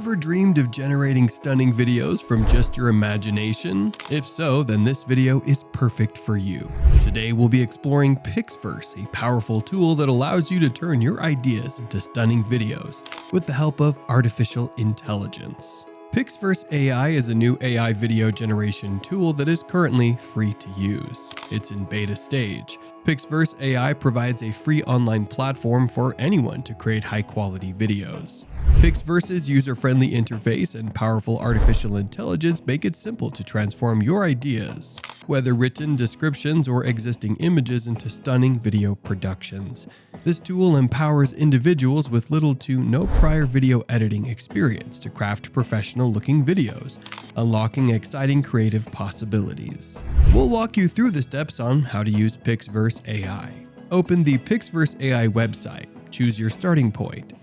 Ever dreamed of generating stunning videos from just your imagination? If so, then this video is perfect for you. Today we'll be exploring PixVerse, a powerful tool that allows you to turn your ideas into stunning videos with the help of artificial intelligence. PixVerse AI is a new AI video generation tool that is currently free to use. It's in beta stage. PixVerse AI provides a free online platform for anyone to create high-quality videos. PixVerse's user-friendly interface and powerful artificial intelligence make it simple to transform your ideas, whether written descriptions or existing images, into stunning video productions. This tool empowers individuals with little to no prior video editing experience to craft professional-looking videos, unlocking exciting creative possibilities. We'll walk you through the steps on how to use PixVerse AI. Open the PixVerse AI website. Choose your starting point.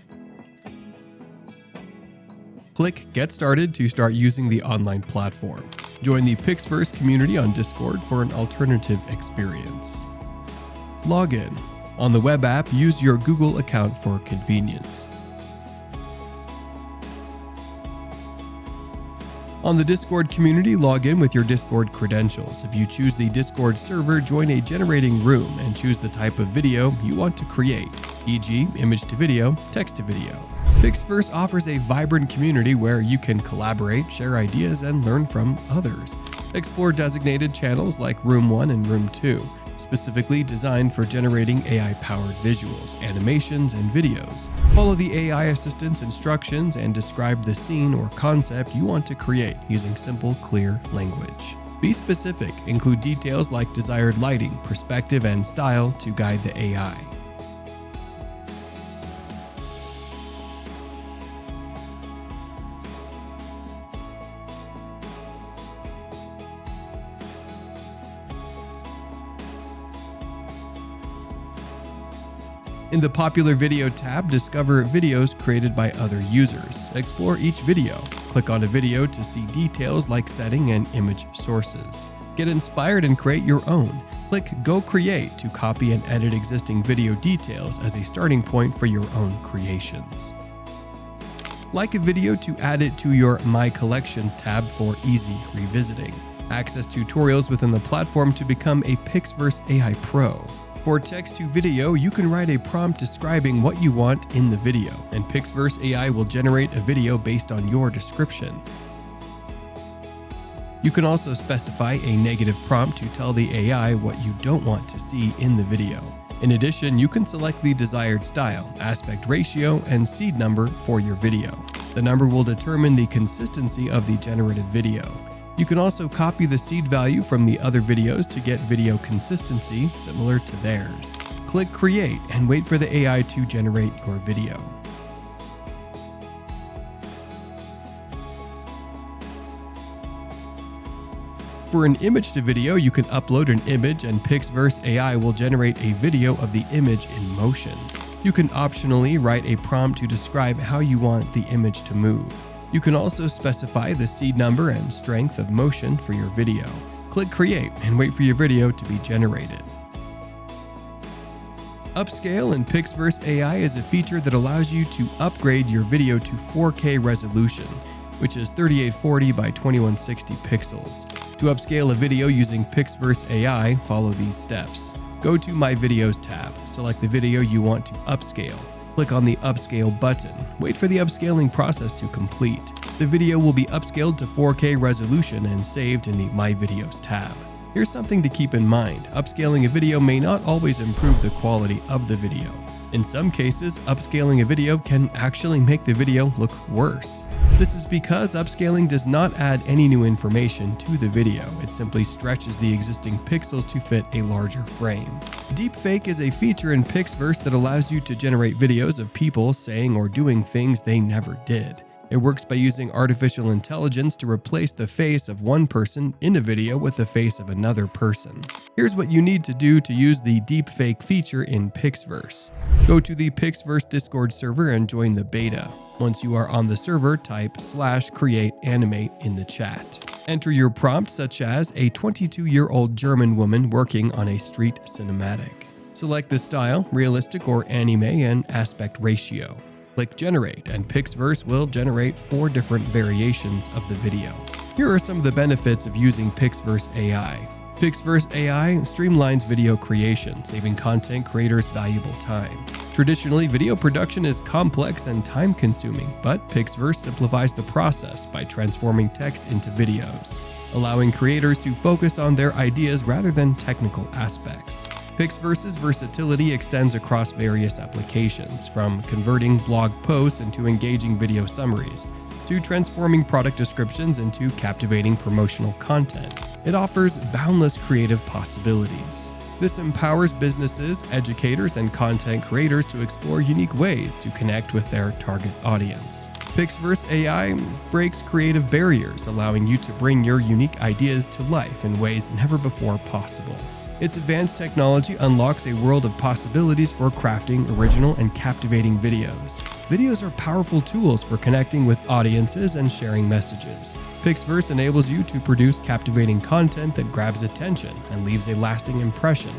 Click Get Started to start using the online platform. Join the PixVerse community on Discord for an alternative experience. Login. On the web app, use your Google account for convenience. On the Discord community, log in with your Discord credentials. If you choose the Discord server, join a generating room and choose the type of video you want to create, e.g. image to video, text to video. PixVerse offers a vibrant community where you can collaborate, share ideas, and learn from others. Explore designated channels like Room 1 and Room 2, specifically designed for generating AI-powered visuals, animations, and videos. Follow the AI assistant's instructions and describe the scene or concept you want to create using simple, clear language. Be specific, include details like desired lighting, perspective, and style to guide the AI. In the Popular Video tab, discover videos created by other users. Explore each video. Click on a video to see details like setting and image sources. Get inspired and create your own. Click Go Create to copy and edit existing video details as a starting point for your own creations. Like a video to add it to your My Collections tab for easy revisiting. Access tutorials within the platform to become a PixVerse AI Pro. For text to video, you can write a prompt describing what you want in the video, and PixVerse AI will generate a video based on your description. You can also specify a negative prompt to tell the AI what you don't want to see in the video. In addition, you can select the desired style, aspect ratio, and seed number for your video. The number will determine the consistency of the generated video. You can also copy the seed value from the other videos to get video consistency similar to theirs. Click Create and wait for the AI to generate your video. For an image to video, you can upload an image and PixVerse AI will generate a video of the image in motion. You can optionally write a prompt to describe how you want the image to move. You can also specify the seed number and strength of motion for your video. Click Create and wait for your video to be generated. Upscale in PixVerse AI is a feature that allows you to upgrade your video to 4K resolution, which is 3840 by 2160 pixels. To upscale a video using PixVerse AI, follow these steps. Go to My Videos tab, select the video you want to upscale. Click on the Upscale button. Wait for the upscaling process to complete. The video will be upscaled to 4K resolution and saved in the My Videos tab. Here's something to keep in mind. Upscaling a video may not always improve the quality of the video. In some cases, upscaling a video can actually make the video look worse. This is because upscaling does not add any new information to the video. It simply stretches the existing pixels to fit a larger frame. Deepfake is a feature in PixVerse that allows you to generate videos of people saying or doing things they never did. It works by using artificial intelligence to replace the face of one person in a video with the face of another person. Here's what you need to do to use the deepfake feature in PixVerse. Go to the PixVerse Discord server and join the beta. Once you are on the server, type /create_animate in the chat. Enter your prompt such as a 22-year-old German woman working on a street cinematic. Select the style, realistic or anime, and aspect ratio. Click Generate, and PixVerse will generate 4 different variations of the video. Here are some of the benefits of using PixVerse AI. PixVerse AI streamlines video creation, saving content creators valuable time. Traditionally, video production is complex and time-consuming, but PixVerse simplifies the process by transforming text into videos, allowing creators to focus on their ideas rather than technical aspects. PixVerse's versatility extends across various applications, from converting blog posts into engaging video summaries, to transforming product descriptions into captivating promotional content. It offers boundless creative possibilities. This empowers businesses, educators, and content creators to explore unique ways to connect with their target audience. PixVerse AI breaks creative barriers, allowing you to bring your unique ideas to life in ways never before possible. Its advanced technology unlocks a world of possibilities for crafting original and captivating videos. Videos are powerful tools for connecting with audiences and sharing messages. PixVerse enables you to produce captivating content that grabs attention and leaves a lasting impression,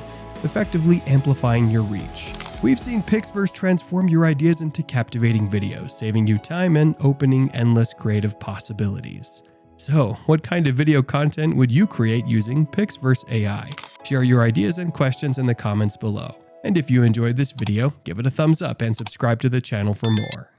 effectively amplifying your reach. We've seen PixVerse transform your ideas into captivating videos, saving you time and opening endless creative possibilities. So, what kind of video content would you create using PixVerse AI? Share your ideas and questions in the comments below. And if you enjoyed this video, give it a thumbs up and subscribe to the channel for more.